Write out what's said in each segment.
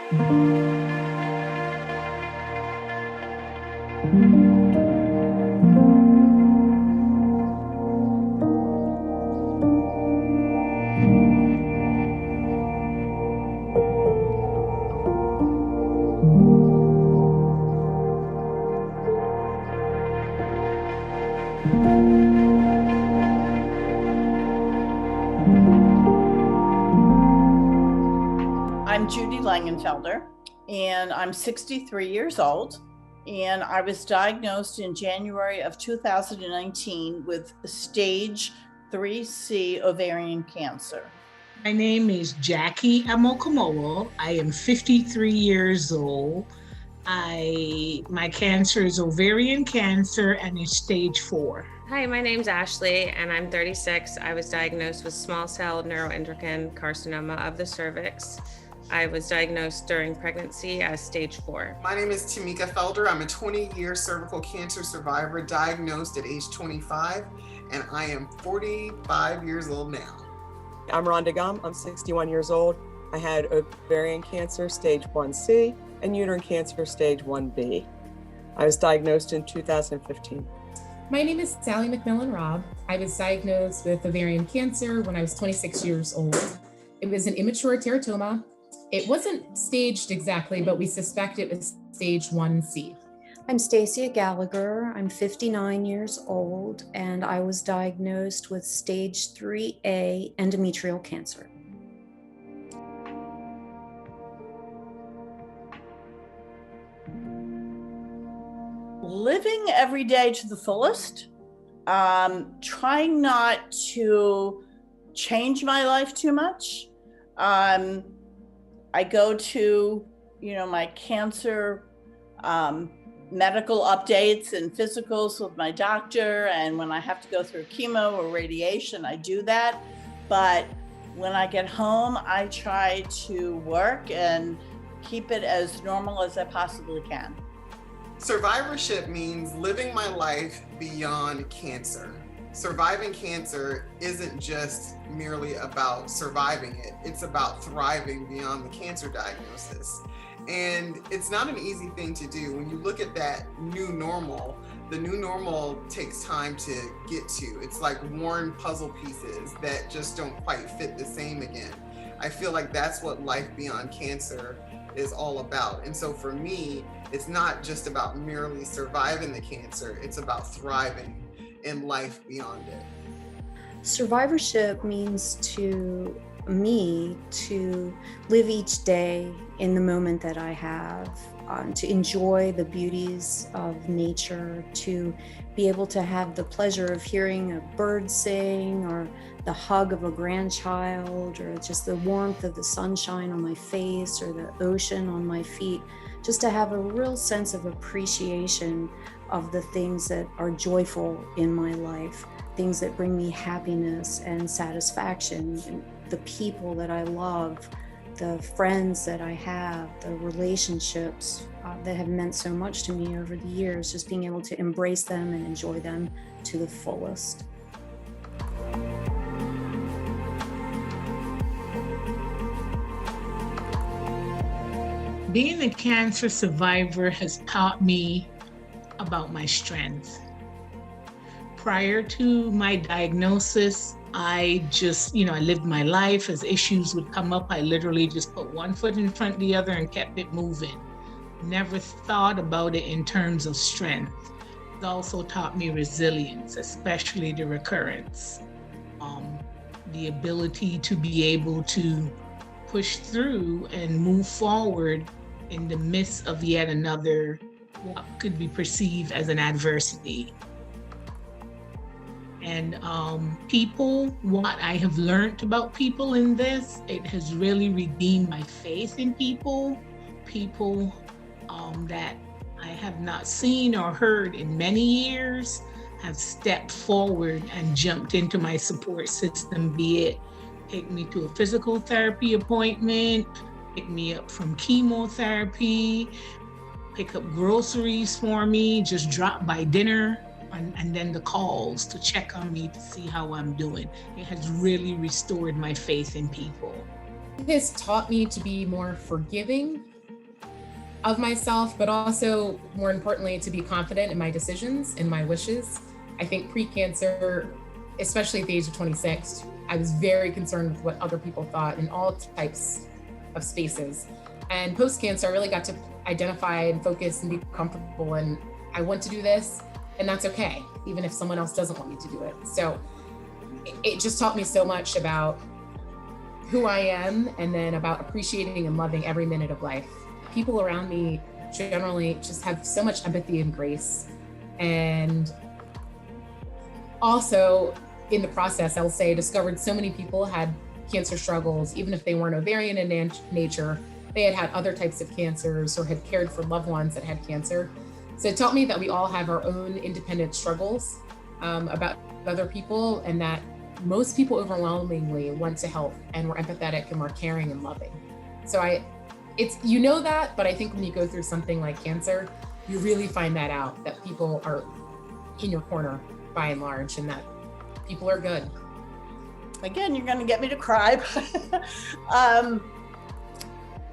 I'm Judy Langenfelder, and I'm 63 years old, and I was diagnosed in January of 2019 with stage 3C ovarian cancer. My name is Jackie Amokamoa. I am 53 years old. My cancer is ovarian cancer and it's stage 4. Hi, my name's Ashley and I'm 36. I was diagnosed with small cell neuroendocrine carcinoma of the cervix. I was diagnosed during pregnancy as stage 4. My name is Tamika Felder. I'm a 20-year cervical cancer survivor diagnosed at age 25, and I am 45 years old now. I'm Rhonda Gum. I'm 61 years old. I had ovarian cancer stage 1C and uterine cancer stage 1B. I was diagnosed in 2015. My name is Sally McMillan-Robb. I was diagnosed with ovarian cancer when I was 26 years old. It was an immature teratoma. It wasn't staged exactly, but we suspect it was stage 1C. I'm Stacia Gallagher. I'm 59 years old, and I was diagnosed with stage 3A endometrial cancer. Living every day to the fullest, trying not to change my life too much. I go to, my cancer medical updates and physicals with my doctor. And when I have to go through chemo or radiation, I do that. But when I get home, I try to work and keep it as normal as I possibly can. Survivorship means living my life beyond cancer. Surviving cancer isn't just merely about surviving it, it's about thriving beyond the cancer diagnosis. And it's not an easy thing to do. When you look at that new normal, the new normal takes time to get to. It's like worn puzzle pieces that just don't quite fit the same again. I feel like that's what life beyond cancer is all about. And so for me, it's not just about merely surviving the cancer, it's about thriving in life beyond it. Survivorship means to me to live each day in the moment that I have, to enjoy the beauties of nature, to be able to have the pleasure of hearing a bird sing, or the hug of a grandchild, or just the warmth of the sunshine on my face, or the ocean on my feet, just to have a real sense of appreciation of the things that are joyful in my life, things that bring me happiness and satisfaction, and the people that I love, the friends that I have, the relationships that have meant so much to me over the years, just being able to embrace them and enjoy them to the fullest. Being a cancer survivor has taught me about my strength. Prior to my diagnosis, I just, I lived my life. As issues would come up, I literally just put one foot in front of the other and kept it moving. Never thought about it in terms of strength. It also taught me resilience, especially the recurrence. The ability to be able to push through and move forward in the midst of yet another, what could be perceived as an adversity. And people, what I have learned about people in this, it has really redeemed my faith in people that I have not seen or heard in many years have stepped forward and jumped into my support system, be it take me to a physical therapy appointment, pick me up from chemotherapy, pick up groceries for me, just drop by dinner, and then the calls to check on me to see how I'm doing. It has really restored my faith in people. It has taught me to be more forgiving of myself, but also more importantly, to be confident in my decisions and my wishes. I think pre-cancer, especially at the age of 26, I was very concerned with what other people thought in all types of spaces. And post-cancer, I really got to identify and focus and be comfortable, and I want to do this, and that's okay, even if someone else doesn't want me to do it. So it just taught me so much about who I am, and then about appreciating and loving every minute of life. People around me generally just have so much empathy and grace. And also in the process, I'll say, discovered so many people had cancer struggles, even if they weren't ovarian in nature. They had other types of cancers or had cared for loved ones that had cancer. So it taught me that we all have our own independent struggles about other people, and that most people overwhelmingly want to help, and we're empathetic and we're caring and loving. So it's, you know that, but I think when you go through something like cancer, you really find that out, that people are in your corner by and large, and that people are good. Again, you're going to get me to cry.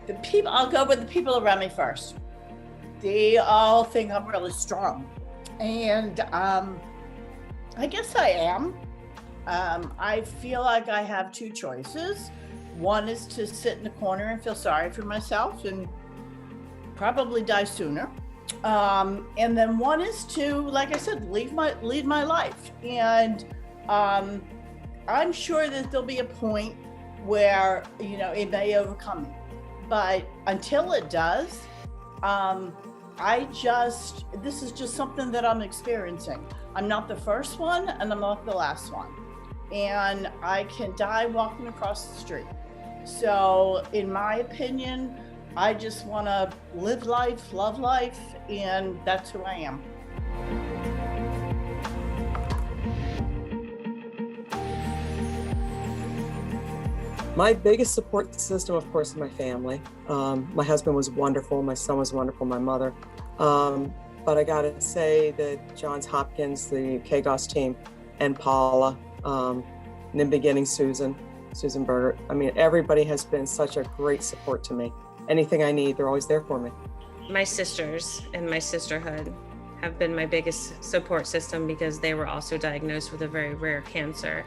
The people, I'll go with the people around me first. They all think I'm really strong. And I guess I am. I feel like I have two choices. One is to sit in the corner and feel sorry for myself and probably die sooner. And then one is to, like I said, lead my life. And I'm sure that there'll be a point where, you know, it may overcome me. But until it does, this is just something that I'm experiencing. I'm not the first one, and I'm not the last one. And I can die walking across the street. So in my opinion, I just want to live life, love life, and that's who I am. My biggest support system, of course, is my family. My husband was wonderful. My son was wonderful. My mother. But I gotta say that Johns Hopkins, the KGOS team, and Paula, in the beginning, Susan Berger. I mean, everybody has been such a great support to me. Anything I need, they're always there for me. My sisters and my sisterhood have been my biggest support system, because they were also diagnosed with a very rare cancer,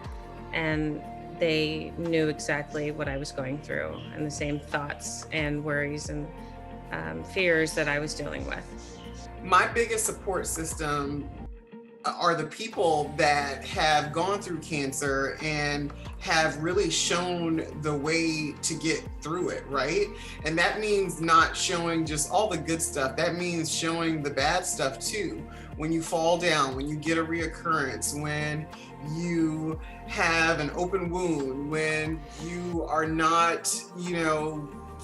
and they knew exactly what I was going through and the same thoughts and worries and fears that I was dealing with. My biggest support system are the people that have gone through cancer and have really shown the way to get through it, right? And that means not showing just all the good stuff. That means showing the bad stuff too. When you fall down, when you get a reoccurrence, when you have an open wound, when you are not,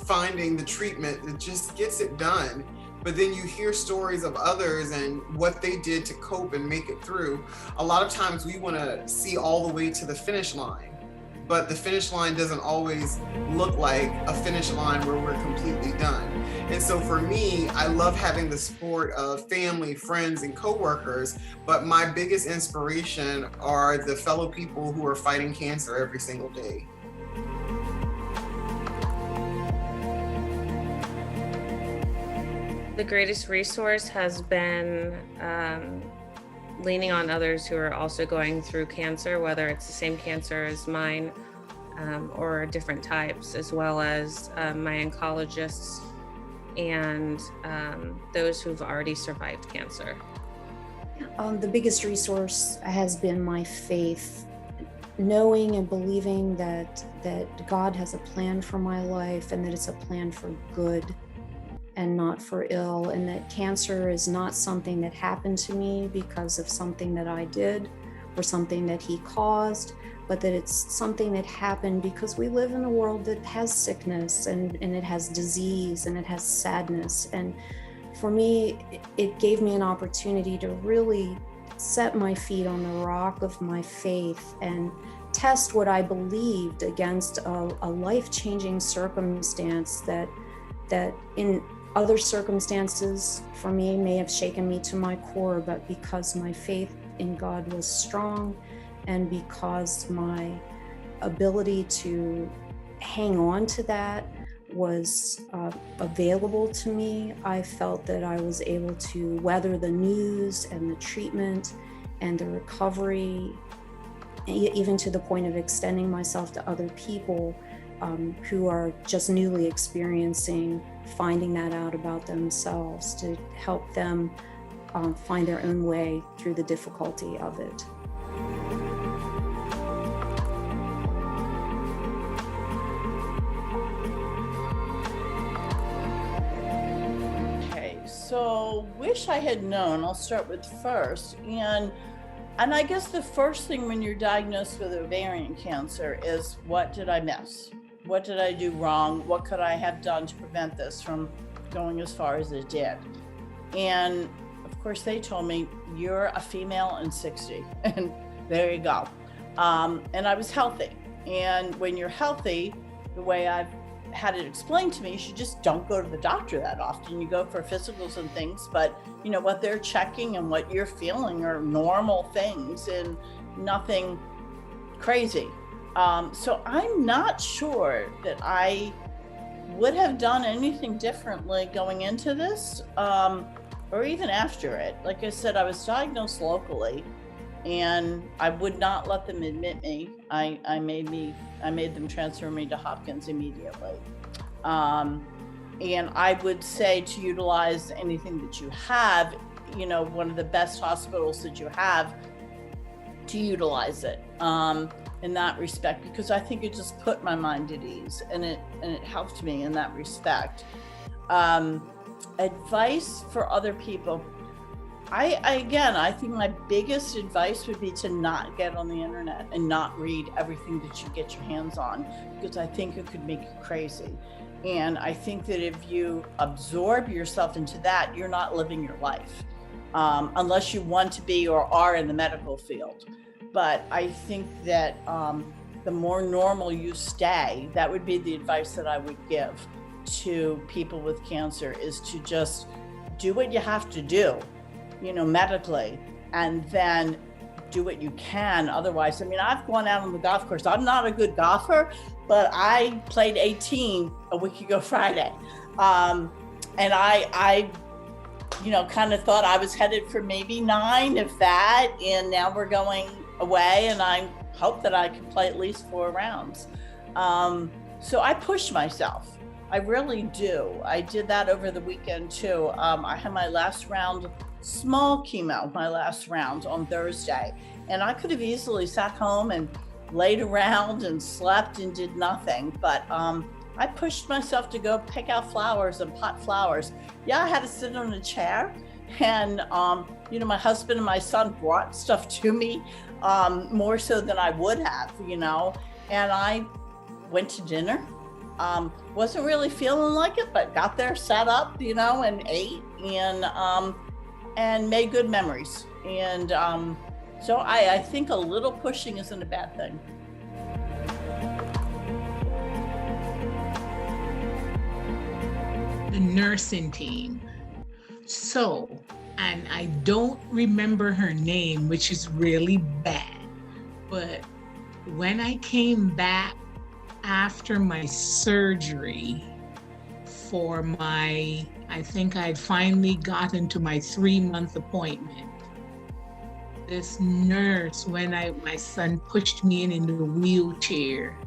finding the treatment that just gets it done. But then you hear stories of others and what they did to cope and make it through. A lot of times we want to see all the way to the finish line, but the finish line doesn't always look like a finish line where we're completely done. And so for me, I love having the support of family, friends, and coworkers, but my biggest inspiration are the fellow people who are fighting cancer every single day. The greatest resource has been leaning on others who are also going through cancer, whether it's the same cancer as mine or different types, as well as my oncologists and those who've already survived cancer. The biggest resource has been my faith, knowing and believing that God has a plan for my life, and that it's a plan for good and not for ill, and that cancer is not something that happened to me because of something that I did or something that He caused, but that it's something that happened because we live in a world that has sickness and it has disease and it has sadness. And for me, it gave me an opportunity to really set my feet on the rock of my faith and test what I believed against a life-changing circumstance that in other circumstances for me may have shaken me to my core, but because my faith in God was strong, and because my ability to hang on to that was available to me. I felt that I was able to weather the news and the treatment and the recovery, even to the point of extending myself to other people who are just newly experiencing finding that out about themselves, to help them find their own way through the difficulty of it. Okay, so wish I had known. I'll start with first. And I guess the first thing when you're diagnosed with ovarian cancer is, what did I miss? What did I do wrong? What could I have done to prevent this from going as far as it did? And of course, they told me, you're a female and 60, and there you go. And I was healthy. And when you're healthy, the way I've had it explained to me, you just don't go to the doctor that often. You go for physicals and things, but you know what they're checking and what you're feeling are normal things and nothing crazy. So I'm not sure that I would have done anything differently going into this, or even after it. Like I said, I was diagnosed locally, and I would not let them admit me. I made them transfer me to Hopkins immediately. And I would say to utilize anything that you have, you know, one of the best hospitals that you have, to utilize it in that respect, because I think it just put my mind at ease, and it helped me in that respect. Advice for other people. I think my biggest advice would be to not get on the internet and not read everything that you get your hands on, because I think it could make you crazy. And I think that if you absorb yourself into that, you're not living your life, unless you want to be or are in the medical field. But I think that the more normal you stay, that would be the advice that I would give to people with cancer, is to just do what you have to do, you know, medically, and then do what you can. Otherwise, I mean, I've gone out on the golf course. I'm not a good golfer, but I played 18 a week ago Friday. And I you know, kind of thought I was headed for maybe 9, if that, and now we're going away, and I hope that I can play at least 4 rounds. So I push myself. I really do. I did that over the weekend too. I had my last round, small chemo, my last round on Thursday, and I could have easily sat home and laid around and slept and did nothing, but I pushed myself to go pick out flowers and pot flowers. Yeah, I had to sit on a chair, and you know, my husband and my son brought stuff to me, more so than I would have, you know, and I went to dinner. Wasn't really feeling like it, but got there, sat up, you know, and ate, and made good memories. And so I think a little pushing isn't a bad thing. The nursing team. So, and I don't remember her name, which is really bad, but when I came back after my surgery for I think I'd finally gotten to my 3-month appointment. This nurse, when my son pushed me in the wheelchair,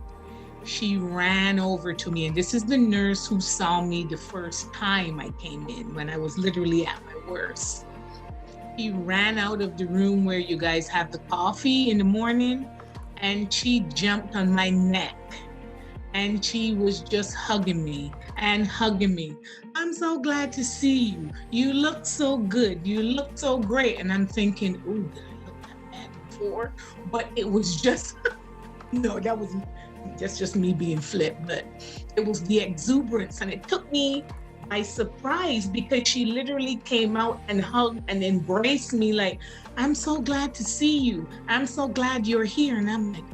she ran over to me, and this is the nurse who saw me the first time I came in, when I was literally at my worst. She ran out of the room where you guys have the coffee in the morning, and she jumped on my neck. And she was just hugging me and hugging me. I'm so glad to see you. You look so good. You look so great. And I'm thinking, ooh, did I look that bad before? But it was just, no, that was just me being flipped. But it was the exuberance. And it took me by surprise, because she literally came out and hugged and embraced me like, I'm so glad to see you. I'm so glad you're here. And I'm like,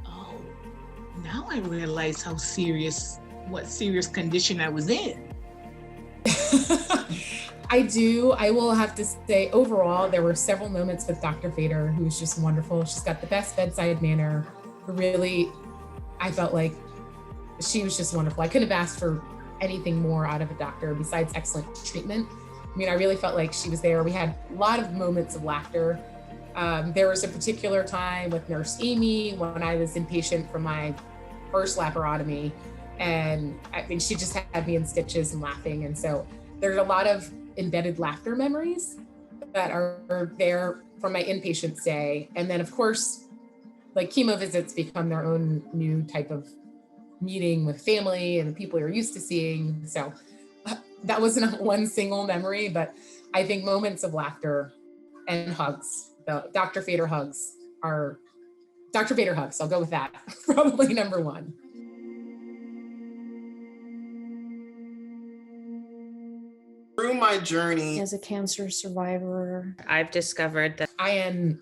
now I realize what serious condition I was in. I will have to say, overall, there were several moments with Dr. Fader, who was just wonderful. She's got the best bedside manner. Really, I felt like she was just wonderful. I couldn't have asked for anything more out of a doctor besides excellent treatment. I mean, I really felt like she was there. We had a lot of moments of laughter. There was a particular time with Nurse Amy when I was inpatient for my first laparotomy, and I think she just had me in stitches and laughing. And so there's a lot of embedded laughter memories that are there from my inpatient stay. And then of course, like chemo visits become their own new type of meeting with family and the people you're used to seeing. So that wasn't one single memory, but I think moments of laughter and hugs, the Dr. Fader hugs are Dr. Fader hugs. I'll go with that. Probably number one. Through my journey As a cancer survivor, I've discovered that I am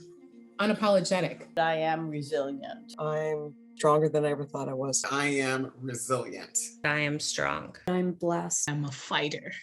unapologetic. I am resilient. I'm stronger than I ever thought I was. I am resilient. I am strong. I'm blessed. I'm a fighter.